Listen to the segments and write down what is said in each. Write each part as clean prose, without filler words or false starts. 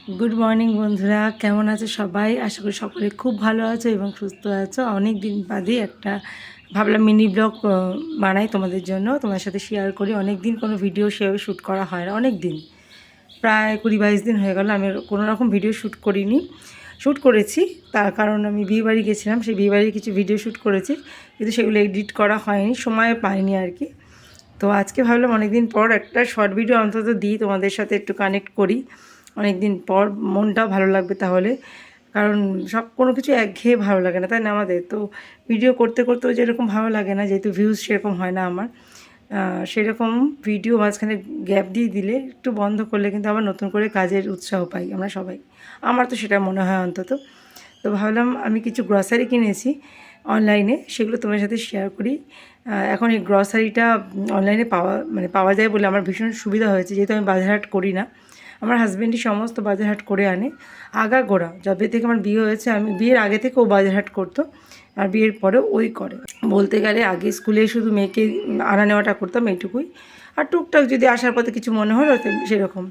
Good morning বন্ধুরা, কেমন আছো সবাই? আশা করি সকলে খুব ভালো আছো এবং সুস্থ আছো। অনেক দিন বাদে একটা ভাবলাম মিনি ব্লগ বানাই তোমাদের জন্য, তোমার সাথে শেয়ার করি। অনেক দিন কোনো ভিডিও সেভাবে শ্যুট করা হয় না, অনেক দিন, প্রায় 20-22 দিন হয়ে গেল আমি কোনো রকম ভিডিও শ্যুট করিনি। শ্যুট করেছি, তার কারণ আমি বিয়েবাড়ি গেছিলাম, সেই বিয়েবাড়ির কিছু ভিডিও শ্যুট করেছি, কিন্তু সেগুলো এডিট করা হয়নি, সময় পাইনি আর কি। তো আজকে ভাবলাম অনেক দিন পর একটা শর্ট ভিডিও অন্তত দিই, তোমাদের সাথে একটু কানেক্ট করি। অনেক দিন পর মনটাও ভালো লাগবে তাহলে, কারণ সব কোনো কিছু একঘেয়ে ভালো লাগে না, তাই না? আমাদের তো ভিডিও করতে করতেও যেরকম ভালো লাগে না, যেহেতু ভিউজ সেরকম হয় না আমার, সেরকম ভিডিও মাঝখানে গ্যাপ দিয়ে দিলে, একটু বন্ধ করলে কিন্তু আবার নতুন করে কাজের উৎসাহ পাই আমরা সবাই। আমার তো সেটা মনে হয় অন্তত। তো ভাবলাম আমি কিছু গ্রসারি কিনেছি অনলাইনে, সেগুলো তোমার সাথে শেয়ার করি। এখন এই গ্রসারিটা অনলাইনে পাওয়া যায় বলে আমার ভীষণ সুবিধা হয়েছে, যেহেতু আমি বাজারহাট করি না। আমার হাজব্যান্ডই সমস্ত বাজারহাট করে আনে, আগাগোড়া যবে থেকে আমার বিয়ে হয়েছে। আমি বিয়ের আগে থেকে ও বাজারহাট করতো, আর বিয়ের পরেও ওই করে। বলতে গেলে আগে স্কুলে শুধু মেয়েকে আনা নেওয়াটা করতাম, এইটুকুই। আর টুকটাক যদি আসার পথে কিছু মনে হলো সেরকম।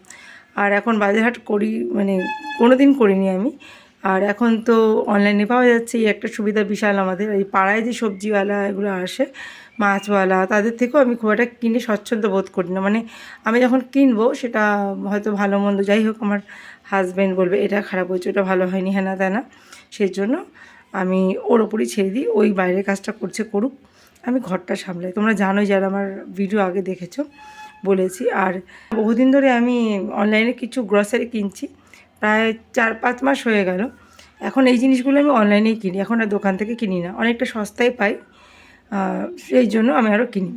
আর এখন বাজারহাট করি, মানে কোনো দিন করিনি আমি। আর এখন তো অনলাইনে পাওয়া যাচ্ছে, এই একটা সুবিধা বিশাল আমাদের। এই পাড়ায় যে সবজিওয়ালা এগুলো আসে, মাছওয়ালা, তাদের থেকেও আমি খুব একটা কিনে স্বচ্ছন্দ বোধ করি না। মানে আমি যখন কিনবো সেটা হয়তো ভালো মন্দ যাই হোক, আমার হাজব্যান্ড বলবে এটা খারাপ হয়েছে, ওটা ভালো হয়নি, হ্যাঁ না তা না, সেই জন্য আমি ওর ওপরই ছেড়ে দিই, ওই বাইরের কাজটা করছে করুক, আমি ঘরটা সামলাই। তোমরা জানোই, যারা আমার ভিডিও আগে দেখেছো, বলেছি। আর বহুদিন ধরে আমি অনলাইনে কিছু গ্রসারি কিনছি, প্রায় 4-5 মাস হয়ে গেল। এখন এই জিনিসগুলো আমি অনলাইনেই কিনি, এখন আর দোকান থেকে কিনি না, অনেকটা সস্তায় পাই, সেই জন্য আমি আরও কিনি।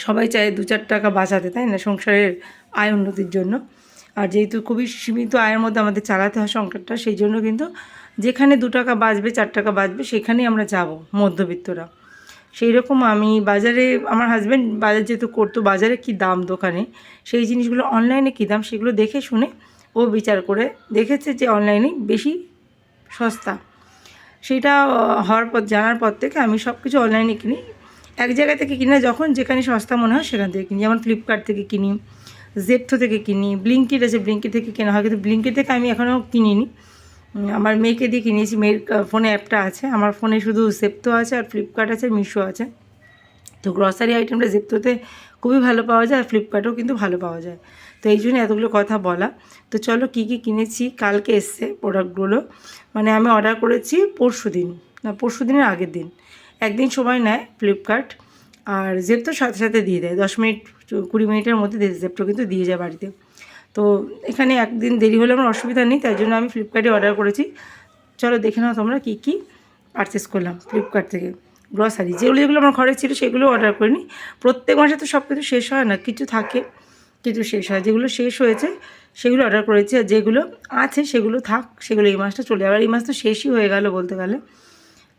সবাই চায় 2-4 টাকা বাঁচাতে, তাই না, সংসারের আয় উন্নতির জন্য। আর যেহেতু খুবই সীমিত আয়ের মধ্যে আমাদের চালাতে হয় সংসারটা, সেই জন্য কিন্তু যেখানে 2 টাকা বাঁচবে, 4 টাকা বাঁচবে, সেখানেই আমরা যাব মধ্যবিত্তরা। সেই রকম আমি বাজারে, আমার হাজব্যান্ড বাজার যেহেতু করতো, বাজারে কী দাম দোকানে, সেই জিনিসগুলো অনলাইনে কী দাম, সেগুলো দেখে শুনে ও বিচার করে দেখেছে যে অনলাইনে বেশি সস্তা। সেটা হওয়ার পর, জানার পর থেকে আমি সব কিছু অনলাইনে কিনি। এক জায়গা থেকে কিনা, যখন যেখানে সস্তা মনে হয় সেখান থেকে কিনি। যেমন ফ্লিপকার্ট থেকে কিনি, জেপ্টো থেকে কিনি, ব্লিঙ্কিট আছে, ব্লিঙ্কিট থেকে কেনা হয়, কিন্তু ব্লিঙ্কিট থেকে আমি এখনও কিনিনি। আমার মেয়েকে দিয়ে কিনেছি, মেয়ের ফোনে অ্যাপটা আছে, আমার ফোনে শুধু জেপ্টো আছে, আর ফ্লিপকার্ট আছে, মিশো আছে। তো গ্রসারি আইটেমটা জেপ্টোতে খুবই ভালো পাওয়া যায়, আর ফ্লিপকার্টেও কিন্তু ভালো পাওয়া যায়। তো এই জন্য এতগুলো কথা বলা। তো চলো কী কী কিনেছি, কালকে এসছে প্রোডাক্টগুলো। মানে আমি অর্ডার করেছি পরশু দিনের আগের দিন, একদিন সময় নেয় ফ্লিপকার্ট। আর জেপ্টো সাথে সাথে দিয়ে দেয়, 10 মিনিট 20 মিনিটের মধ্যে জেপ্টো কিন্তু দিয়ে যায় বাড়িতে। তো এখানে একদিন দেরি হলে আমার অসুবিধা নেই, তাই জন্য আমি ফ্লিপকার্টে অর্ডার করেছি। চলো দেখে নাও তোমরা কী কী পারচেস করলাম ফ্লিপকার্ট থেকে। গ্রসারি যেগুলো আমার ঘরে ছিল সেগুলো অর্ডার করিনি। প্রত্যেক মাসে তো সব কিছু শেষ হয় না, কিছু থাকে, কিছু শেষ হয়। যেগুলো শেষ হয়েছে সেগুলো অর্ডার করেছি, আর যেগুলো আছে সেগুলো থাক, সেগুলো এই মাসটা চলে যাবে। আর এই মাস তো শেষই হয়ে গেল বলতে গেলে,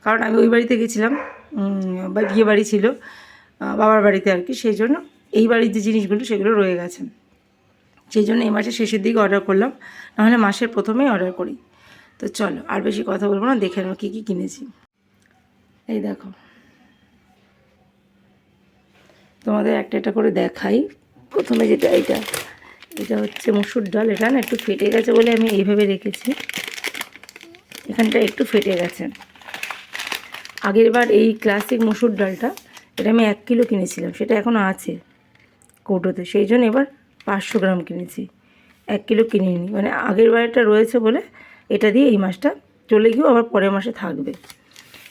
কারণ আমি ওই বাড়িতে গেছিলাম, বা বিয়ে বাড়ি ছিল বাবার বাড়িতে আর কি, সেই জন্য এই বাড়ির যে জিনিসগুলো সেগুলো রয়ে গেছে, সেই জন্য এই মাসের শেষের দিকে অর্ডার করলাম, নাহলে মাসের প্রথমেই অর্ডার করি। তো চলো আর বেশি কথা বলবো না, দেখে নাও কী কী কিনেছি। এই দেখো, তোমাদের একটা একটা করে দেখাই। প্রথমে যেটা, এটা হচ্ছে মসুর ডাল। এটা না একটু ফেটে গেছে বলে আমি এইভাবে রেখেছি, এখানটা একটু ফেটে গেছে। আগের বার এই ক্লাসিক মসুর ডালটা, এটা আমি 1 কিলো কিনেছিলাম, সেটা এখনও আছে কৌটোতে, সেই জন্য এবার 500 গ্রাম কিনেছি, 1 কিলো কিনিনি। মানে আগের বারটা রয়েছে বলে এটা দিয়ে এই মাসটা চলে গিয়েও আবার পরের মাসে থাকবে।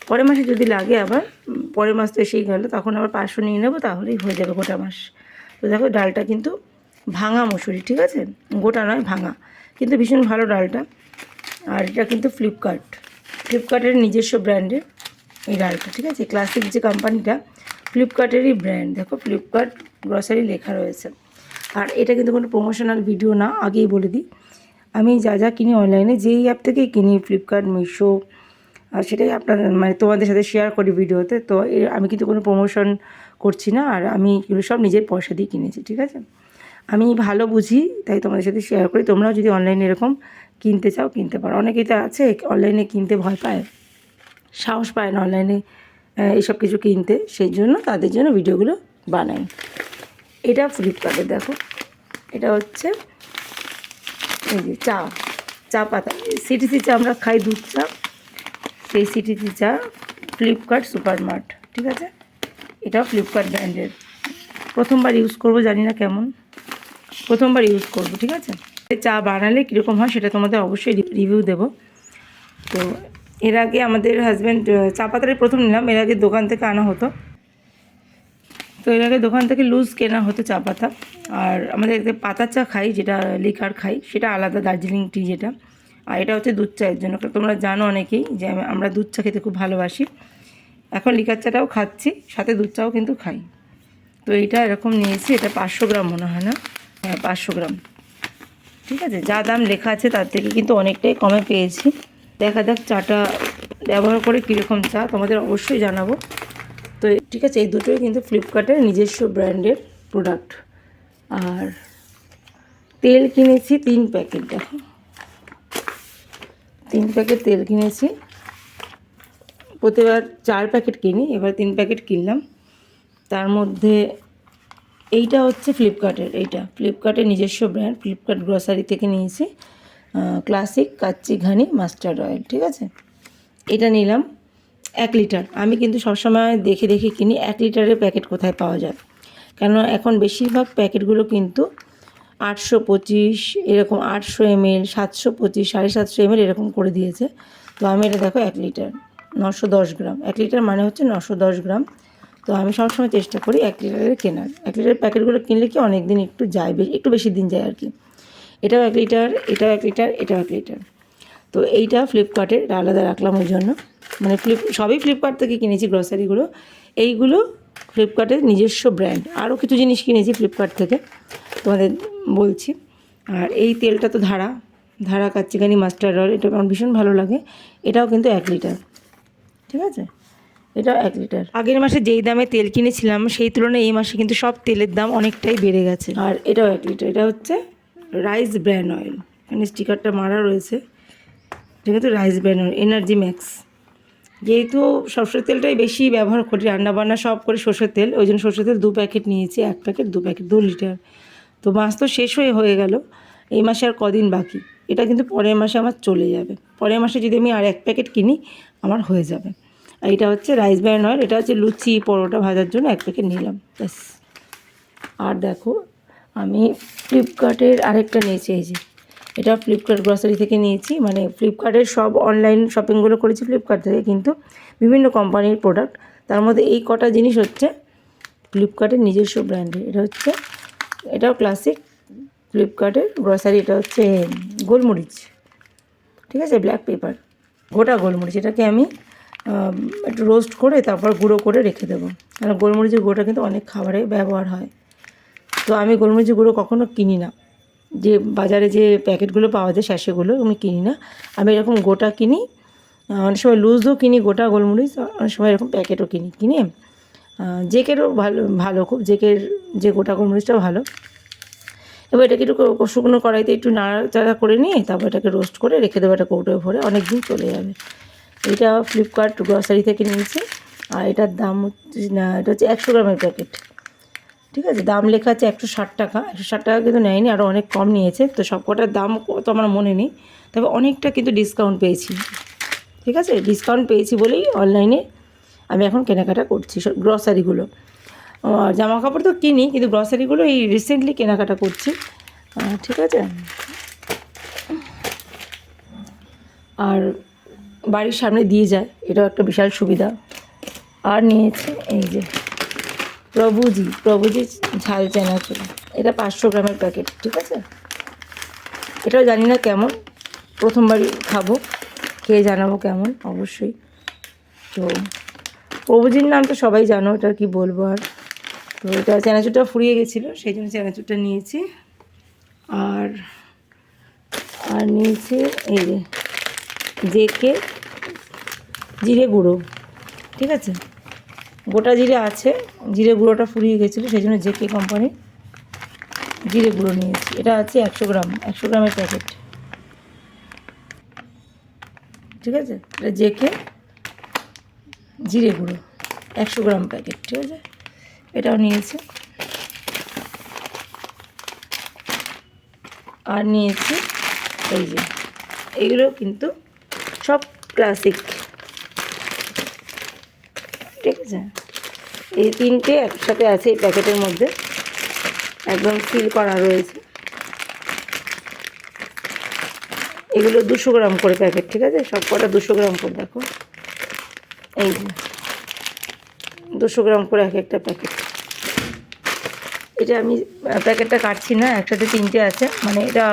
পরের মাসে যদি লাগে আবার, পরের মাস তো এসেই গেলো, তখন আবার 500 নিয়ে নেবো, তাহলেই হয়ে যাবে গোটা মাস। তো দেখো ডালটা কিন্তু ভাঙা মসুরি, ঠিক আছে, গোটা নয়, ভাঙা, কিন্তু ভীষণ ভালো ডালটা। আর এটা কিন্তু ফ্লিপকার্টের নিজস্ব ব্র্যান্ডের এই ডালটা, ঠিক আছে। ক্লাসিক যে কোম্পানিটা, ফ্লিপকার্টেরই ব্র্যান্ড, দেখো ফ্লিপকার্ট গ্রসারি লেখা রয়েছে। আর এটা কিন্তু কোনো প্রমোশনাল ভিডিও না, আগেই বলে দিই। আমি যা যা কিনি অনলাইনে, যেই অ্যাপ থেকেই কিনি, ফ্লিপকার্ট, মিশো, আর সেটাই আপনাদের, মানে তোমাদের সাথে শেয়ার করি ভিডিওতে। তো আমি কিন্তু কোনো প্রমোশন করছি না, আর আমি এগুলো সব নিজের পয়সা দিয়ে কিনেছি, ঠিক আছে। আমি ভালো বুঝি তাই তোমাদের সাথে শেয়ার করি। তোমরাও যদি অনলাইনে এরকম কিনতে চাও কিনতে পারো। অনেকেই তো আছে অনলাইনে কিনতে ভয় পায়, সাহস পায় না অনলাইনে এইসব কিছু কিনতে, সেই জন্য তাদের জন্য ভিডিওগুলো বানাই। এটা ফ্লিপকার্টে দেখো, এটা হচ্ছে এই যে চা পাতা, সিটিসি চা আমরা খাই, দুধ চা, সেই সিটিসি চা ফ্লিপকার্ট সুপারমার্ট, ঠিক আছে। এটাও ফ্লিপকার্ট ব্র্যান্ডের, প্রথমবার ইউজ করব, জানি না কেমন, প্রথমবার ইউজ করব, ঠিক আছে। চা বানালে কীরকম হয় সেটা তোমাদের অবশ্যই রিভিউ দেবো। তো এর আগে আমাদের হাজব্যান্ড চা পাতাটাই প্রথম নিলাম, এর আগে দোকান থেকে আনা হতো, তো এর আগে দোকান থেকে লুজ কেনা হতো চা পাতা। আর আমাদের পাতা চা খাই, যেটা লিকার খাই, সেটা আলাদা, দার্জিলিং টি যেটা। আর এটা হচ্ছে দুধ চায়ের জন্য, তোমরা জানো অনেকেই যে আমরা দুধ চা খেতে খুব ভালোবাসি। এখন লিকার চাটাও খাচ্ছি, সাথে দুধ চাও কিন্তু খাই। তো এইটা এরকম নিয়েছি, এটা 500 গ্রাম মনে হয় না, হ্যাঁ 500 গ্রাম, ঠিক আছে। যা দাম লেখা আছে তার থেকে কিন্তু অনেকটাই কমে পেয়েছি। দেখা যাক চাটা ব্যবহার করে কীরকম চা, তোমাদের অবশ্যই জানাবো। তো ঠিক আছে, এই দুটোই কিন্তু ফ্লিপকার্টের নিজস্ব ব্র্যান্ডের প্রোডাক্ট। আর তেল কিনেছি 3 প্যাকেট, দেখো 3 প্যাকেট তেল কিনেছি। প্রতিবার 4 প্যাকেট কিনি, এবার 3 প্যাকেট কিনলাম। তার মধ্যে এইটা হচ্ছে ফ্লিপকার্টের, এইটা ফ্লিপকার্টের নিজস্ব ব্র্যান্ড, ফ্লিপকার্ট গ্রসারি থেকে নিয়েছি, ক্লাসিক কাচ্চি ঘানি মাস্টার্ড অয়েল, ঠিক আছে। এটা নিলাম 1 লিটার। আমি কিন্তু সবসময় দেখে দেখে কিনি 1 লিটারের প্যাকেট কোথায় পাওয়া যায়, কেন এখন বেশিরভাগ প্যাকেটগুলো কিন্তু 825 এরকম, 800 ml, 725, 750 ml এরকম করে দিয়েছে। তো আমি এটা দেখো 1 লিটার 910 গ্রাম, 1 লিটার মানে হচ্ছে 910 গ্রাম। তো আমি সবসময় চেষ্টা করি 1 লিটারের কেনার। 1 লিটারের প্যাকেটগুলো কিনলে কি অনেক দিন একটু যায়, একটু বেশি দিন যায় আর কি। এটাও 1 লিটার, এটাও 1 লিটার, এটাও 1 লিটার। তো এইটা ফ্লিপকার্টের আলাদা রাখলাম ওই জন্য, মানে সবই ফ্লিপকার্ট থেকে কিনেছি গ্রসারিগুলো, এইগুলো ফ্লিপকার্টের নিজস্ব ব্র্যান্ড। আরও কিছু জিনিস কিনেছি ফ্লিপকার্ট থেকে, তোমাদের বলছি। আর এই তেলটা তো ধারা কাচ্চিঘানি মাস্টার্ড অয়েল, এটা আমার ভীষণ ভালো লাগে। এটাও কিন্তু 1 লিটার, ঠিক আছে, এটাও 1 লিটার। আগের মাসে যেই দামে তেল কিনেছিলাম সেই তুলনায় এই মাসে কিন্তু সব তেলের দাম অনেকটাই বেড়ে গেছে। আর এটাও 1 লিটার, এটা হচ্ছে রাইস ব্র্যান্ড অয়েল, এখানে স্টিকারটা মারা রয়েছে, এটা কিন্তু rice brand oil, energy max. যেহেতু সরষের তেলটাই বেশি ব্যবহার করি, রান্নাবান্না সব করে সরষের তেল, ওই জন্য সরষের তেল 2 প্যাকেট নিয়েছি, 1 প্যাকেট 2 প্যাকেট 2 লিটার। তো মাস তো শেষ হয়ে গেল, এই মাসে আর কদিন বাকি, এটা কিন্তু পরের মাসে আমার চলে যাবে। পরের মাসে যদি আমি আর 1 প্যাকেট কিনি আমার হয়ে যাবে। আর এটা হচ্ছে রাইস ব্র্যান্ড অয়েল, এটা হচ্ছে লুচি পরোটা ভাজার জন্য 1 প্যাকেট নিলাম ব্যাস। আর দেখো আমি ফ্লিপকার্টের আরেকটা নিয়েছি, এই যে এটা ফ্লিপকার্ট গ্রসারি থেকে নিয়েছি, মানে ফ্লিপকার্টের সব অনলাইন শপিংগুলো করেছি ফ্লিপকার্ট থেকে, কিন্তু বিভিন্ন কোম্পানির প্রোডাক্ট। তার মধ্যে এই কটা জিনিস হচ্ছে ফ্লিপকার্টের নিজস্ব ব্র্যান্ডের। এটা হচ্ছে, এটাও ক্লাসিক ফ্লিপকার্টের গ্রসারি, এটা হচ্ছে গোলমরিচ, ঠিক আছে, ব্ল্যাক পেপার, গোটা গোলমরিচ। এটাকে আমি একটু রোস্ট করে তারপর গুঁড়ো করে রেখে দেবো, কারণ গোলমরিচের গুঁড়োটা কিন্তু অনেক খাবারে ব্যবহার হয়। তো আমি গোলমরিচের গুঁড়ো কখনো কিনি না, যে বাজারে যে প্যাকেটগুলো পাওয়া যায় স্যাশেগুলো আমি কিনি না, আমি এরকম গোটা কিনি। অনেক সময় লুজও কিনি গোটা গোলমরিচ, অনেক সময় এরকম প্যাকেটও কিনে জেকেরও ভালো খুব, জেকের যে গোটা গোলমরিচটাও ভালো। এবার এটাকে একটু শুকনো কড়াইতে একটু নাড়াচাড়া করে নিয়ে তারপর এটাকে রোস্ট করে রেখে দেবো একটা কৌটোয় ভরে, অনেক দিন চলে যাবে। এটা ফ্লিপকার্ট গ্রসারি থেকে নিয়েছি। আর এটার দাম হচ্ছে, না এটা হচ্ছে 100 গ্রামের প্যাকেট, ঠিক আছে। দাম লেখা আছে 160 টাকা, 160 টাকা কিন্তু নেয়নি, আরও অনেক কম নিয়েছে। তো সব কটার দাম কত আমার মনে নেই, তবে অনেকটা কিন্তু ডিসকাউন্ট পেয়েছি, ঠিক আছে। ডিসকাউন্ট পেয়েছি বলেই অনলাইনে আমি এখন কেনাকাটা করছি গ্রসারিগুলো। জামা কাপড় তো কিনি, কিন্তু গ্রসারিগুলো এই রিসেন্টলি কেনাকাটা করছি, ঠিক আছে। আর বাড়ির সামনে দিয়ে যায়, এটাও একটা বিশাল সুবিধা। আর নিয়েছি এই যে প্রভুজি ঝাল চানাচুর, এটা 500 গ্রামের প্যাকেট, ঠিক আছে। এটাও জানি না কেমন, প্রথমবারই খাবো, খেয়ে জানাবো কেমন অবশ্যই। তো প্রভুজির নাম তো সবাই জানো, এটা কি বলবো আর। তো এটা চানাচুরটা ফুরিয়ে গেছিলো, সেই জন্য চানাচুরটা নিয়েছি। আর নিয়েছি এই যে জেকে জিরে গুঁড়ো, ঠিক আছে। গোটা জিরে আছে, জিরে গুঁড়োটা ফুরিয়ে গেছিলো, সেই জন্য জেকে কোম্পানির জিরে গুঁড়ো নিয়েছি। এটা আছে 100 গ্রাম, 100 গ্রামের প্যাকেট, ঠিক আছে। এটা জেকে জিরে গুঁড়ো 100 গ্রাম প্যাকেট, ঠিক আছে, এটাও নিয়েছি। আর নিয়েছি এই যে এইগুলো কিন্তু সব ক্লাসিক, ঠিক আছে। এই 3টে একসাথে আছে এই প্যাকেটের মধ্যে, একদম সিল করা রয়েছে। এগুলো 200 গ্রাম করে প্যাকেট, ঠিক আছে, সব কটা 200 গ্রাম করে। দেখো এই যে 200 গ্রাম করে এক একটা প্যাকেট। এটা আমি প্যাকেটটা কাটছি না, একসাথে 3টে আছে, মানে এটা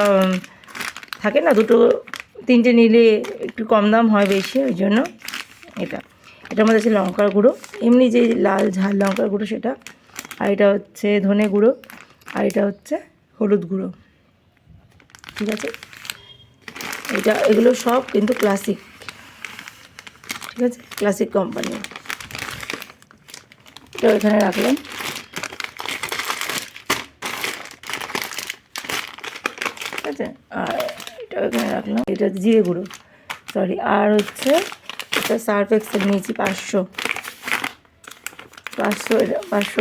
থাকে না 2-3টে নিলে একটু কম দাম হয় বেশি, ওই জন্য এটার মধ্যে আছে লঙ্কার গুঁড়ো, এমনি যে লাল ঝাল লঙ্কার গুঁড়ো সেটা, আর এটা হচ্ছে ধনে গুঁড়ো, আর এটা হচ্ছে হলুদ গুঁড়ো, ঠিক আছে। এগুলো সব কিন্তু ক্লাসিক, ঠিক আছে, ক্লাসিক কোম্পানি। এটা এখানে রাখলাম। ঠিক আছে, আর এটা এখানে রাখলাম। এটা জিরে গুঁড়ো, সরি। আর হচ্ছে এটা সার্ফ এক্সেল নিয়েছি 500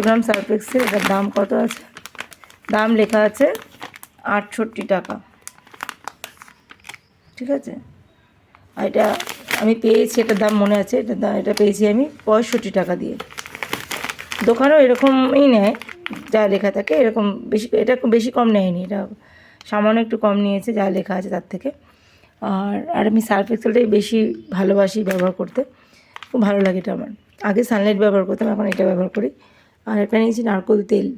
গ্রাম সার্ফ এক্সেল। এটার দাম কত আছে? দাম লেখা আছে 68 টাকা, ঠিক আছে। আর এটা আমি পেয়েছি, এটার দাম মনে আছে, এটা পেয়েছি আমি 65 টাকা দিয়ে। দোকানেও এরকমই নেয়, যা লেখা থাকে এরকম, বেশি, এটা বেশি কম নেয়নি, এটা সামান্য একটু কম নিয়েছে যা লেখা আছে তার থেকে। আর আমি সার্ফ এক্সেলটাই বেশি ভালোবাসি ব্যবহার করতে, খুব ভালো লাগে এটা আমার। আগে সানলাইট ব্যবহার করতাম, এখন এটা ব্যবহার করি। আর একটা নিয়েছি নারকেল তেল,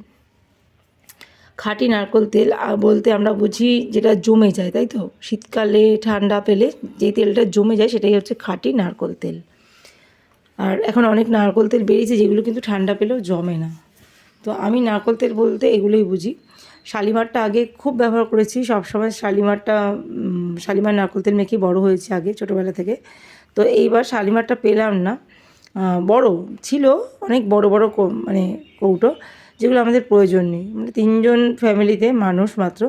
খাঁটি নারকেল তেল। বলতে আমরা বুঝি যেটা জমে যায়, তাই তো, শীতকালে ঠান্ডা পেলে যে তেলটা জমে যায় সেটাই হচ্ছে খাঁটি নারকেল তেল। আর এখন অনেক নারকেল তেল বেরিয়েছে যেগুলো কিন্তু ঠান্ডা পেলেও জমে না। তো আমি নারকেল তেল বলতে এগুলোই বুঝি। শালিমারটা আগে খুব ব্যবহার করেছি, সবসময় শালিমার নারকেল তেল মেখে বড় হয়েছে আগে ছোটোবেলা থেকে। তো এইবার শালিমারটা পেলাম না, বড় ছিল অনেক বড় বড় মানে কৌটো, যেগুলো আমাদের প্রয়োজন নেই, মানে 3জন ফ্যামিলিতে মানুষ মাত্র,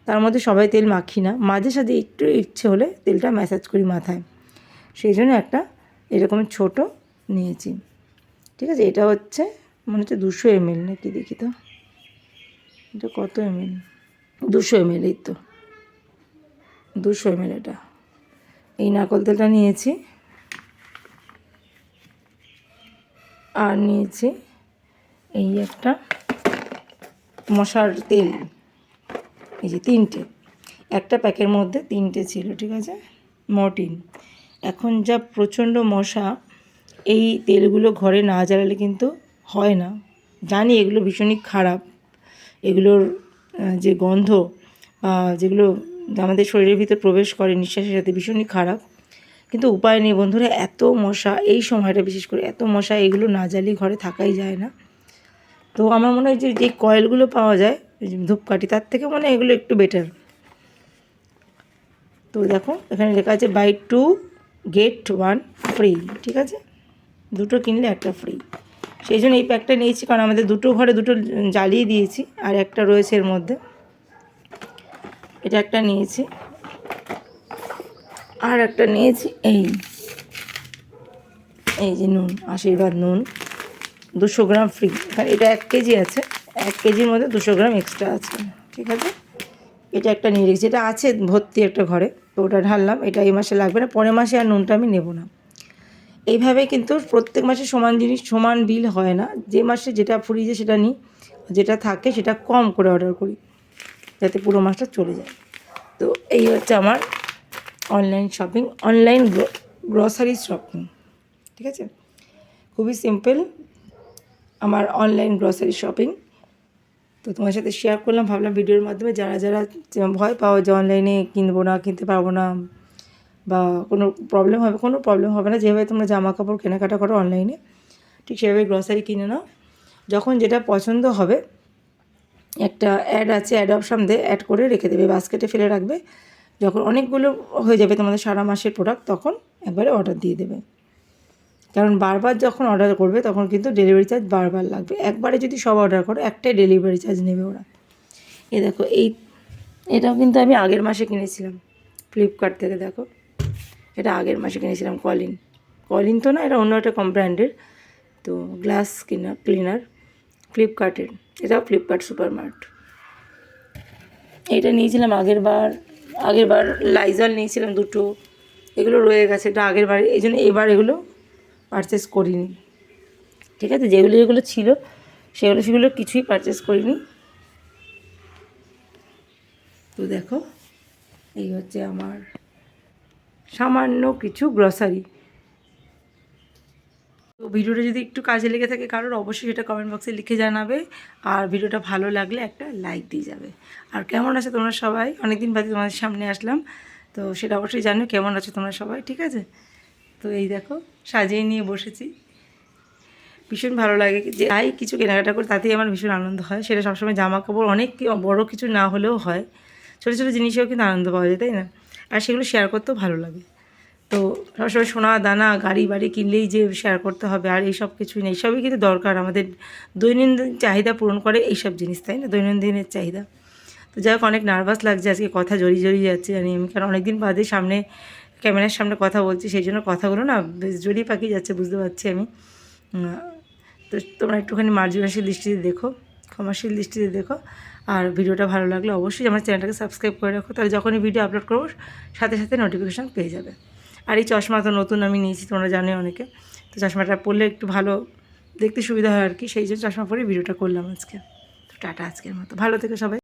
তার মধ্যে সবাই তেল মাখি না, মাঝে সাঝে একটু ইচ্ছে হলে তেলটা ম্যাসাজ করি মাথায়, সেই জন্য একটা এরকম ছোট নিয়েছি, ঠিক আছে। এটা হচ্ছে মনে হচ্ছে 200 ml নাকি, দেখি তো এটা কত ml, 200 ml, এই তো 200 ml। এটা এই নারকেল তেলটা নিয়েছি। আর নিয়েছি এই একটা মশার তেল, এই যে 3টে, একটা প্যাকের মধ্যে 3টে ছিল, ঠিক আছে, মর্টিন। এখন যা প্রচণ্ড মশা, এই তেলগুলো ঘরে না জ্বালালে কিন্তু হয় না। জানি এগুলো ভীষণই খারাপ, এগুলোর যে গন্ধ যেগুলো আমাদের শরীরের ভিতর প্রবেশ করে নিঃশ্বাসের সাথে, ভীষণই খারাপ, কিন্তু উপায় নেই বন্ধুরা। এত মশা এই সময়টা, বিশেষ করে এত মশা, এগুলো না জ্বালিয়ে ঘরে থাকাই যায় না। তো আমার মনে হয় যে কয়েলগুলো পাওয়া যায় ধূপকাঠি, তার থেকে মনে হয় এগুলো একটু বেটার। তো দেখো এখানে লেখা আছে বাই 2 get 1 ফ্রি, ঠিক আছে, 2টো কিনলে একটা ফ্রি। সেই জন্য এই প্যাকটা নিয়েছি, কারণ আমাদের ঘরে 2টো জ্বালিয়ে দিয়েছি, আর একটা রয়েছে এর মধ্যে। এটা একটা নিয়েছি, আর একটা নিয়েছি এই যে নুন, আশীর্বাদ নুন 200 গ্রাম ফ্রি। এটা 1 কেজি আছে, 1 কেজির মধ্যে 200 গ্রাম এক্সট্রা আছে, ঠিক আছে। এটা একটা নিয়ে রেখেছি, এটা আছে ভর্তি একটা ঘরে, তো ওটা ঢাললাম। এটা এই মাসে লাগবে না, পরের মাসে আর নুনটা আমি নেব না। এইভাবে কিন্তু প্রত্যেক মাসে সমান জিনিস সমান বিল হয় না, যে মাসে যেটা ফ্রিজে সেটা নিই, যেটা থাকে সেটা কম করে অর্ডার করি, যাতে পুরো মাসটা চলে যায়। তো এই হচ্ছে আমার online shopping, online grocery shopping, ঠিক আছে, খুবই সিম্পল আমার অনলাইন গ্রসারি শপিং। তো তোমার সাথে শেয়ার করলাম, ভাবলাম ভিডিওর মাধ্যমে যারা ভয় পাও যে অনলাইনে কিনবো না, কিনতে পারবো না, বা কোনো প্রবলেম হবে না, যেভাবে তোমরা জামা কাপড় কেনাকাটা করো অনলাইনে, ঠিক সেভাবে গ্রসারি কিনে নাও। যখন যেটা পছন্দ হবে একটা অ্যাড আছে, অ্যাড অপশান দিয়ে অ্যাড করে রেখে দেবে, বাস্কেটে ফেলে রাখবে। যখন অনেকগুলো হয়ে যাবে তোমাদের সারা মাসের প্রোডাক্ট, তখন একবারে অর্ডার দিয়ে দেবে। কারণ বারবার যখন অর্ডার করবে তখন কিন্তু ডেলিভারি চার্জ বারবার লাগবে। একবারে যদি সব অর্ডার করো একটাই ডেলিভারি চার্জ নেবে ওরা। দেখো এটাও কিন্তু আমি আগের মাসে কিনেছিলাম ফ্লিপকার্ট থেকে। দেখো এটা আগের মাসে কিনেছিলাম, কলিন তো না, এটা অন্য একটা ব্র্যান্ডের, তো গ্লাস ক্লিনার ফ্লিপকার্টের, এটাও ফ্লিপকার্ট সুপার মার্ট। এটা নিয়েছিলাম আগেরবার লাইজল নিয়েছিলাম 2টো, এগুলো রয়ে গেছে, এটা আগের বার, এই জন্য এবার এগুলো পারচেস করিনি। ঠিক আছে, যেগুলো যেগুলো ছিল সেগুলো কিছুই পারচেস করিনি। তো দেখো, এই হচ্ছে আমার সামান্য কিছু গ্রসারি। তো ভিডিওটা যদি একটু কাজে লেগে থাকে কারোর, অবশ্যই সেটা কমেন্ট বক্সে লিখে জানাবে। আর ভিডিওটা ভালো লাগলে একটা লাইক দিয়ে যাবে। আর কেমন আছো তোমরা সবাই? অনেকদিন বাদে তোমাদের সামনে আসলাম, তো সেটা অবশ্যই জানো কেমন আছো তোমরা সবাই। ঠিক আছে, তো এই দেখো সাজিয়ে নিয়ে বসেছি। ভীষণ ভালো লাগে যে যাই কিছু কেনাকাটা করে তাতেই আমার ভীষণ আনন্দ হয়। সেটা সবসময় জামা কাপড় অনেক বড় কিছু না হলেও হয়, ছোটো ছোটো জিনিসেও কিন্তু আনন্দ পাওয়া যায়, তাই না? আর সেগুলো শেয়ার করতেও ভালো লাগে। তো সবসময় সোনা দানা গাড়ি বাড়ি কিনলেই যে শেয়ার করতে হবে আর এইসব কিছুই নেই, সবই কিন্তু দরকার, আমাদের দৈনন্দিন চাহিদা পূরণ করে এইসব জিনিস, তাই না? দৈনন্দিনের চাহিদা। তো যাই হোক, অনেক নার্ভাস লাগছে আজকে, কথা জড়িয়ে যাচ্ছে জানি আমি, কারণ অনেকদিন বাদে সামনে ক্যামেরার সামনে কথা বলছি, সেই জন্য কথাগুলো না বেশ জড়িয়ে পাকিয়ে যাচ্ছে, বুঝতে পারছি আমি। তো তোমরা একটুখানি মার্জনাশীল দৃষ্টিতে দেখো, ক্ষমাশীল দৃষ্টিতে দেখো। আর ভিডিওটা ভালো লাগলে অবশ্যই আমার চ্যানেলটাকে সাবস্ক্রাইব করে রাখো, তাহলে যখনই ভিডিও আপলোড করবো সাথে সাথে নোটিফিকেশান পেয়ে যাবে। আর এই চশমা তো নতুন আমি নিয়েছি, তোমরা জানোই অনেকে, তো চশমাটা পরলে একটু ভালো দেখতে সুবিধা হয় আর কি, সেই জন্য চশমা পরে ভিডিওটা করলাম আজকে। তো টাটা আজকের মতো, ভালো থেকো সবাই।